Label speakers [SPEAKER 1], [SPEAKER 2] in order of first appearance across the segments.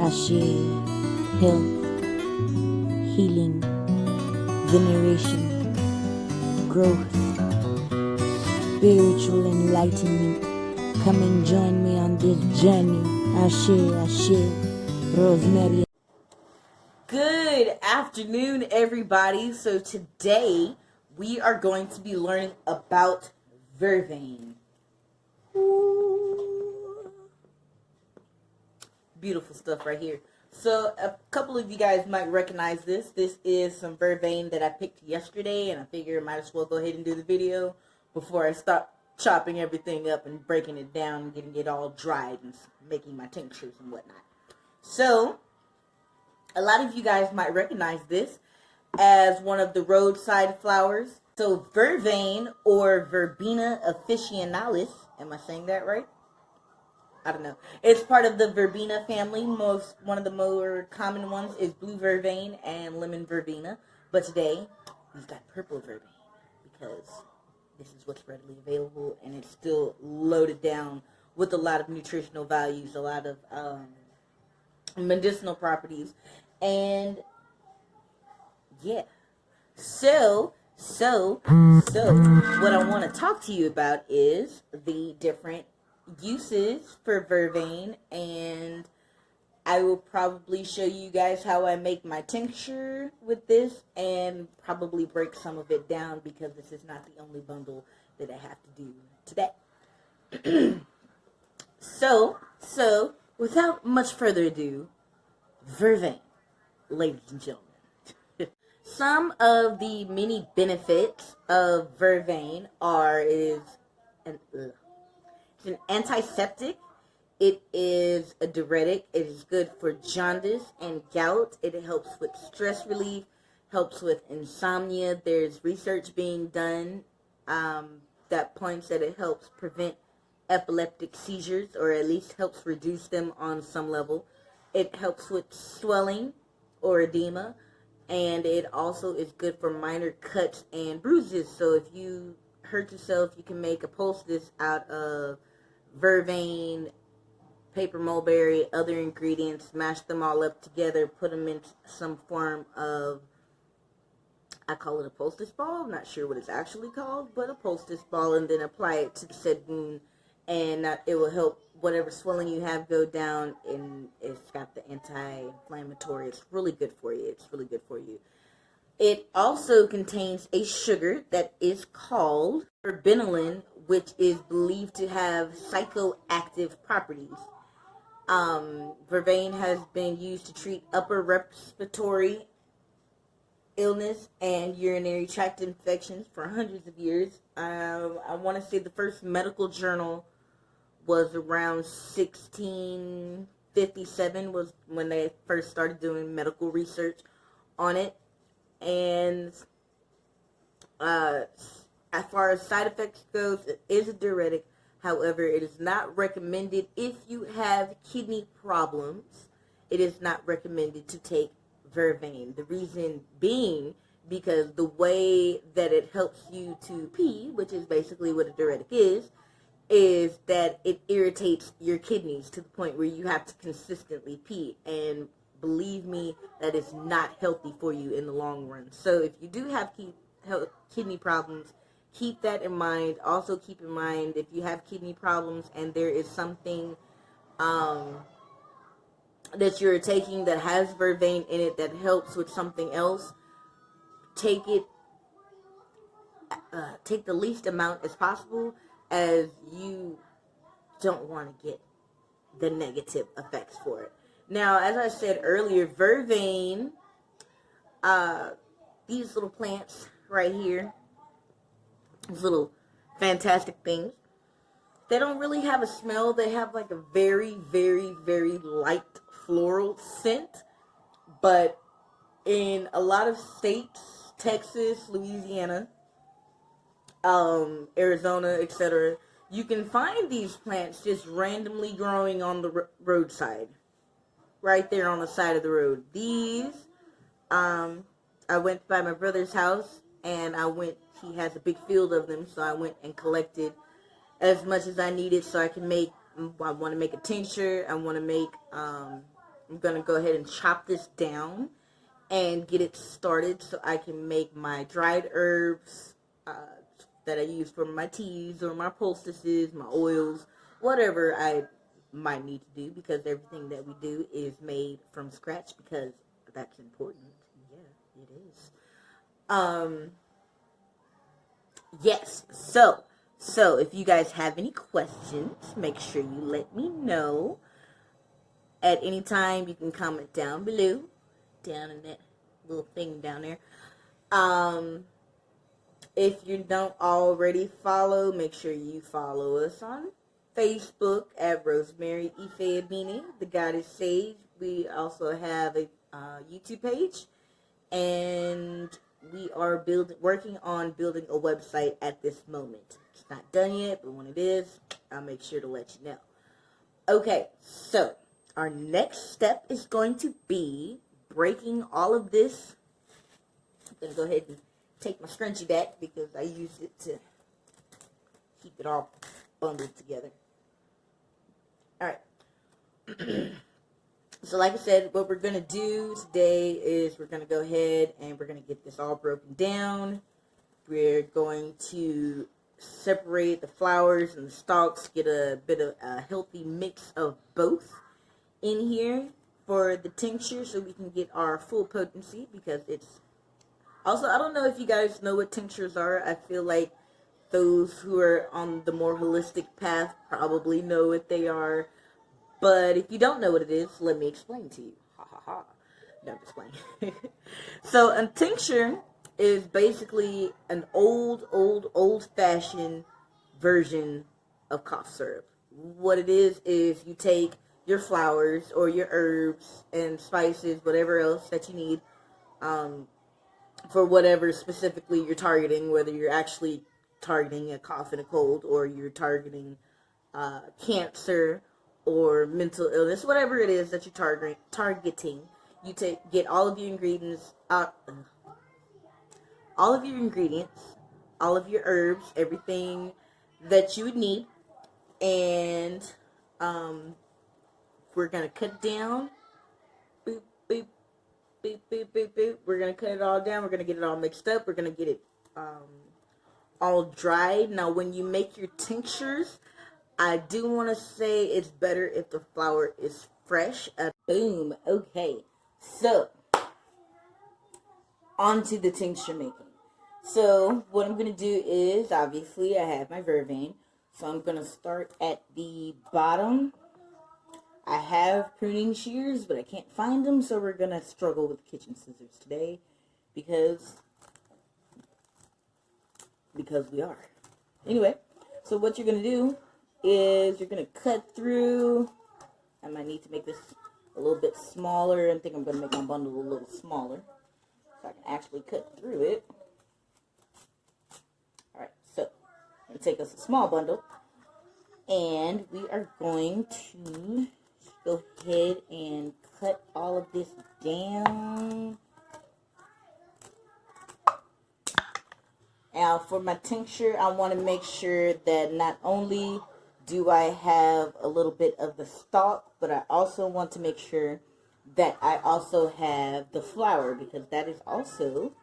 [SPEAKER 1] share health, healing, veneration, growth, spiritual enlightenment. Come and join me on this journey. I share, Rosemary.
[SPEAKER 2] Good afternoon, everybody. So today we are going to be learning about Vervain. Ooh. Beautiful stuff right here. So a couple of you guys might recognize this. This is some Vervain that I picked yesterday, and I figured I might as well go ahead and do the video before I start chopping everything up and breaking it down and getting it all dried and making my tinctures and whatnot. So a lot of you guys might recognize this as one of the roadside flowers. So Vervain, or Verbena officinalis, am I saying that right? I don't know. It's part of the Verbena family. One of the more common ones is blue Vervain and lemon Verbena. But today, we've got purple Vervain because this is what's readily available, and it's still loaded down with a lot of nutritional values, a lot of medicinal properties, and yeah. So what I want to talk to you about is the different uses for Vervain, and I will probably show you guys how I make my tincture with this, and probably break some of it down because this is not the only bundle that I have to do today. So without much further ado, Vervain, ladies and gentlemen. Some of the many benefits of Vervain it's an antiseptic, it is a diuretic, it is good for jaundice and gout, it helps with stress relief, helps with insomnia. There's research being done that points that it helps prevent epileptic seizures, or at least helps reduce them on some level. It helps with swelling or edema, and it also is good for minor cuts and bruises. So if you hurt yourself, you can make a poultice out of Vervain, paper mulberry, other ingredients, mash them all up together, put them in some form of, I call it a poultice ball, I'm not sure what it's actually called, but a poultice ball, and then apply it to the said wound, and it will help whatever swelling you have go down, and it's got the anti-inflammatory. It's really good for you. It's really good for you. It also contains a sugar that is called verbenolin, which is believed to have psychoactive properties. Vervain has been used to treat upper respiratory illness and urinary tract infections for hundreds of years. I want to say the first medical journal was around 1657 was when they first started doing medical research on it. And as far as side effects goes, it is a diuretic. However, it is not recommended if you have kidney problems. It is not recommended to take Vervain. The reason being because the way that it helps you to pee, which is basically what a diuretic is that it irritates your kidneys to the point where you have to consistently pee. And believe me, that is not healthy for you in the long run. So if you do have kidney problems, keep that in mind. Also keep in mind, if you have kidney problems and there is something that you're taking that has Vervain in it that helps with something else, take it. Take the least amount as possible, as you don't want to get the negative effects for it. Now, as I said earlier, Vervain, these little plants right here, these little fantastic things, they don't really have a smell. They have like a very, very, very light floral scent. But in a lot of states, Texas, Louisiana, Arizona, etc., you can find these plants just randomly growing on the roadside, right there on the side of the road. These, I went by my brother's house, and he has a big field of them, so I went and collected as much as I needed so I can I want to make a tincture, I want to make I'm going to go ahead and chop this down and get it started so I can make my dried herbs that I use for my teas or my poultices, my oils, whatever I might need to do, because everything that we do is made from scratch, because that's important. Yeah, it is. Yes, so if you guys have any questions, make sure you let me know. At any time, you can comment down below, down in that little thing down there. If you don't already follow, make sure you follow us on Facebook at Rosemary Ifeabini, the Goddess Sage. We also have a YouTube page, and we are working on building a website at this moment. It's not done yet, but when it is, I'll make sure to let you know. Okay, so our next step is going to be breaking all of this. I'm going to go ahead and take my scrunchie back because I use it to keep it all bundled together. Alright. So like I said, what we're going to do today is we're going to go ahead and we're going to get this all broken down. We're going to separate the flowers and the stalks, get a bit of a healthy mix of both in here for the tincture so we can get our full potency, because it's also, I don't know if you guys know what tinctures are. I feel like those who are on the more holistic path probably know what they are. But if you don't know what it is, let me explain to you. Ha ha ha. No, I'm just playing. So a tincture is basically an old-fashioned version of cough syrup. What it is you take your flowers or your herbs and spices, whatever else that you need, for whatever specifically you're targeting, whether you're actually targeting a cough and a cold, or you're targeting cancer or mental illness, whatever it is that you're targeting. You get all of your ingredients, all of your herbs, everything that you would need, and we're gonna cut down. Boop boop boop boop boop boop. We're gonna cut it all down. We're gonna get it all mixed up. We're gonna get it all dried. Now, when you make your tinctures, I do want to say it's better if the flower is fresh. Boom. Okay. So, on to the tincture making. So, what I'm going to do is, obviously, I have my Vervain. So, I'm going to start at the bottom. I have pruning shears, but I can't find them. So, we're going to struggle with kitchen scissors today. Because we are. Anyway, so what you're going to do is you're going to cut through. I might need to make this a little bit smaller. I think I'm going to make my bundle a little smaller so I can actually cut through it. Alright, so I'm going to take us a small bundle, and we are going to go ahead and cut all of this down. Now, for my tincture, I want to make sure that not only do I have a little bit of the stalk, but I also want to make sure that I also have the flower, because that is also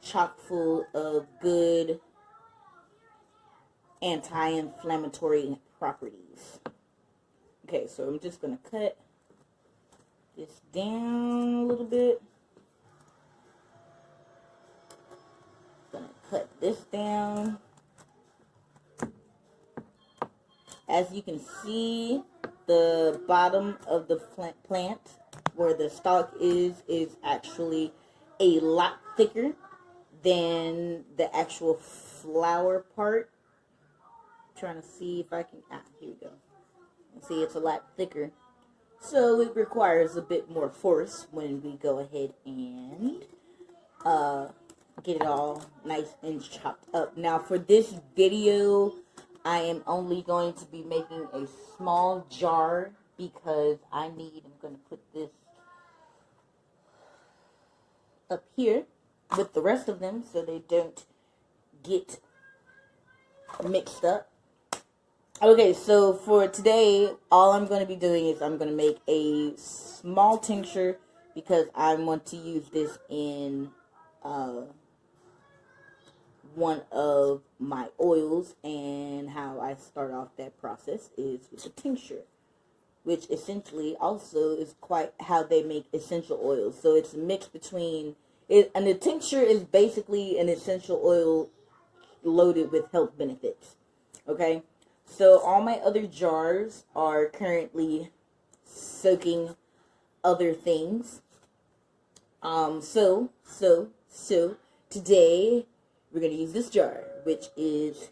[SPEAKER 2] chock full of good anti-inflammatory properties. Okay, so I'm just going to cut this down a little bit. Gonna cut this down. As you can see, the bottom of the plant where the stalk is actually a lot thicker than the actual flower part. I'm trying to see if I can, here we go. See, it's a lot thicker, so it requires a bit more force when we go ahead and get it all nice and chopped up. Now, for this video, I am only going to be making a small jar because I'm going to put this up here with the rest of them so they don't get mixed up. Okay, so for today, all I'm going to be doing is I'm going to make a small tincture because I want to use this in uh, one of my oils, and how I start off that process is with a tincture, which essentially also is quite how they make essential oils. So it's a mix between it, and the tincture is basically an essential oil loaded with health benefits. Okay, so all my other jars are currently soaking other things. So today we're gonna use this jar, which is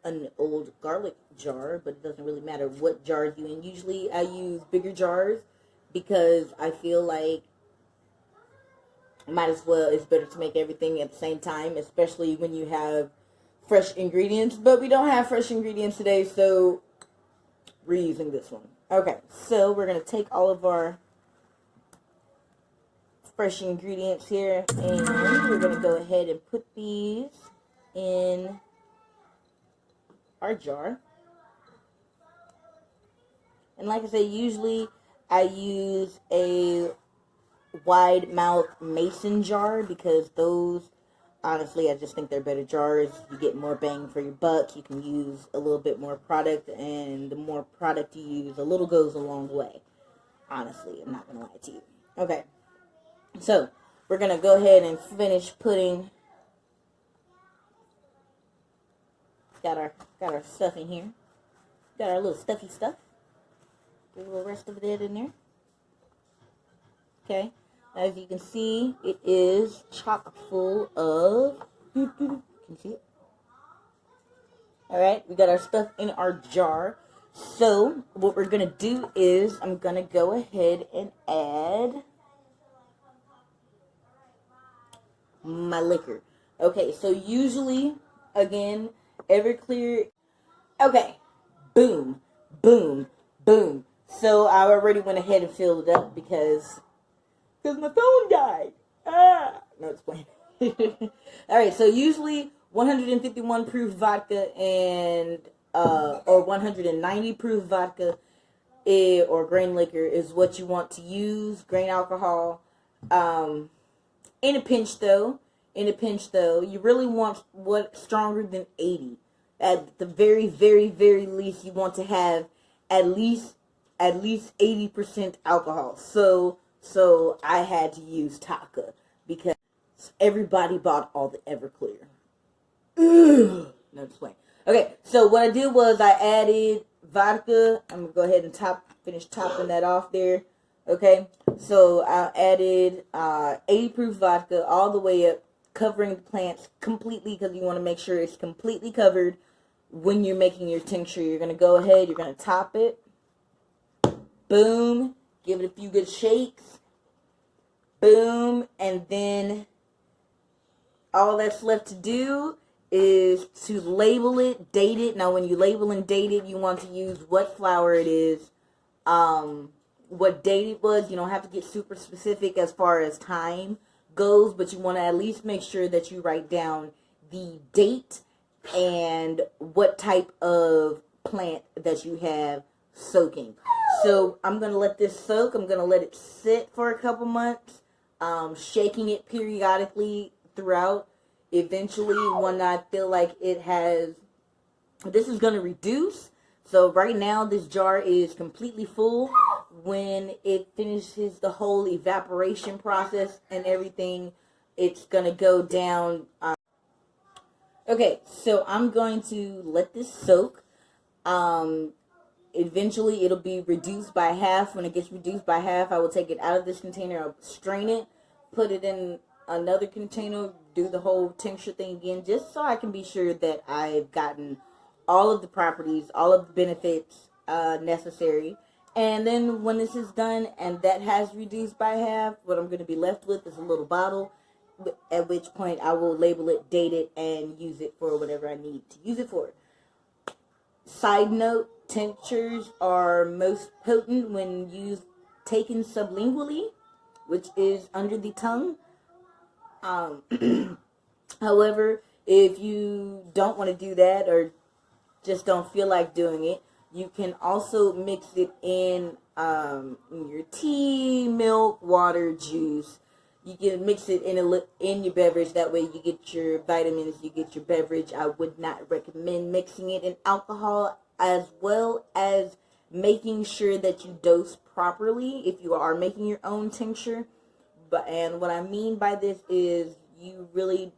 [SPEAKER 2] an old garlic jar, but it doesn't really matter what jar you in. Usually I use bigger jars because I feel like might as well, it's better to make everything at the same time, especially when you have fresh ingredients. But we don't have fresh ingredients today, so we're using this one. Okay, so we're going to take all of our fresh ingredients here, and we're going to go ahead and put these in our jar. And like I said, usually I use a wide mouth mason jar because those, honestly, I just think they're better jars. You get more bang for your buck. You can use a little bit more product, and the more product you use, a little goes a long way. Honestly, I'm not going to lie to you. Okay, so we're going to go ahead and finish putting, got our stuff in here. Got our little stuffy stuff. Get a little rest of it in there. Okay, as you can see, it is chock full of, can you see it? Alright, we got our stuff in our jar. So, what we're going to do is, I'm going to go ahead and add my liquor. Okay, so usually, again, Everclear, okay, boom, boom, boom. So, I already went ahead and filled it up because my phone died. No, it's playing. Alright, so usually 151 proof vodka and or 190 proof vodka or grain liquor is what you want to use. Grain alcohol. In a pinch though, you really want what stronger than 80. At the very, very, very least, you want to have at least 80% alcohol. So I had to use Taka because everybody bought all the Everclear. Ugh. No, just playing. Okay, so what I did was I added vodka. I'm going to go ahead and finish topping that off there. Okay, so I added 80 proof vodka all the way up, covering the plants completely because you want to make sure it's completely covered when you're making your tincture. You're going to go ahead, you're going to top it. Boom. Give it a few good shakes. Boom. And then all that's left to do is to label it, date it. Now, when you label and date it, you want to use what flour it is, what date it was. You don't have to get super specific as far as time goes, but you want to at least make sure that you write down the date and what type of plant that you have soaking. So I'm going to let this soak. I'm going to let it sit for a couple months, shaking it periodically throughout. Eventually, when I feel like it has, this is going to reduce. So right now, this jar is completely full. When it finishes the whole evaporation process and everything, it's going to go down. Okay, so I'm going to let this soak. Eventually, it'll be reduced by half. When it gets reduced by half, I will take it out of this container. I'll strain it, put it in another container, do the whole tincture thing again, just so I can be sure that I've gotten all of the properties, all of the benefits necessary. And then when this is done and that has reduced by half, what I'm going to be left with is a little bottle, at which point I will label it, date it, and use it for whatever I need to use it for. Side note, tinctures are most potent when used taken sublingually, which is under the tongue. However, if you don't want to do that, or just don't feel like doing it, you can also mix it in your tea, milk, water, juice. You can mix it in your beverage. That way you get your vitamins, you get your beverage. I would not recommend mixing it in alcohol, as well as making sure that you dose properly if you are making your own tincture. And what I mean by this is you really,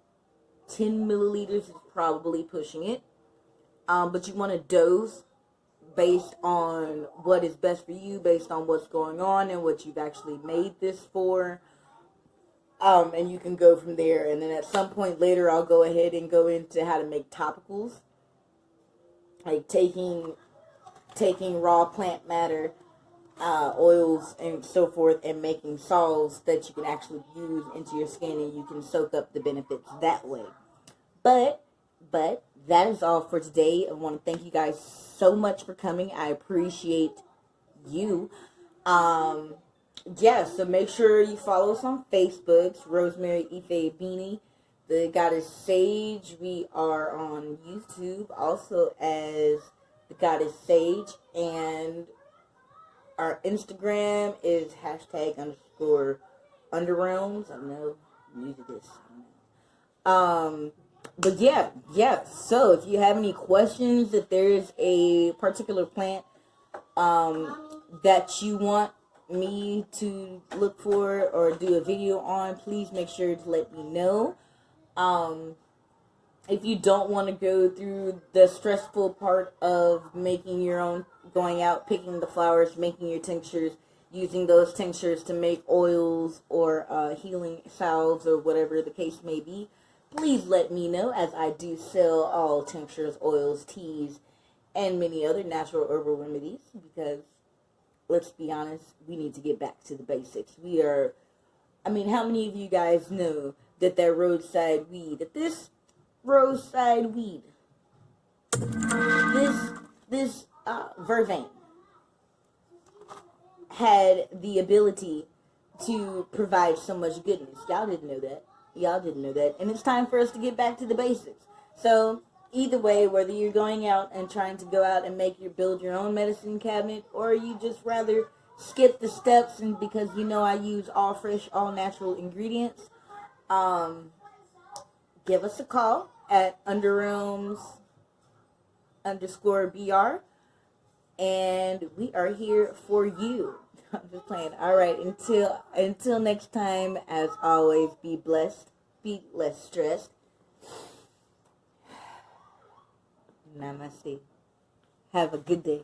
[SPEAKER 2] 10 milliliters is probably pushing it. But you want to dose based on what is best for you, based on what's going on and what you've actually made this for. And you can go from there. And then at some point later, I'll go ahead and go into how to make topicals. Like taking raw plant matter, oils and so forth, and making salves that you can actually use into your skin, and you can soak up the benefits that way. But that is all for today. I want to thank you guys so much for coming. I appreciate you. Yeah, so make sure you follow us on Facebook, Rosemary Ife Beanie, the Goddess Sage. We are on YouTube also as the Goddess Sage, and our Instagram is #_underrealms. I know I'm new to this. But yeah. So if you have any questions, if there is a particular plant that you want me to look for or do a video on, please make sure to let me know. If you don't want to go through the stressful part of making your own, going out, picking the flowers, making your tinctures, using those tinctures to make oils or healing salves or whatever the case may be, please let me know, as I do sell all tinctures, oils, teas, and many other natural herbal remedies, because let's be honest, we need to get back to the basics. How many of you guys know that roadside weed, this Vervain had the ability to provide so much goodness? Y'all didn't know that. And it's time for us to get back to the basics. So either way, whether you're going out and trying to go out and build your own medicine cabinet, or you just rather skip the steps, and because I use all fresh, all natural ingredients, give us a call at underrealms_BR, and we are here for you. I'm just playing. All right, until next time, as always, be blessed, be less stressed. Namaste. Have a good day.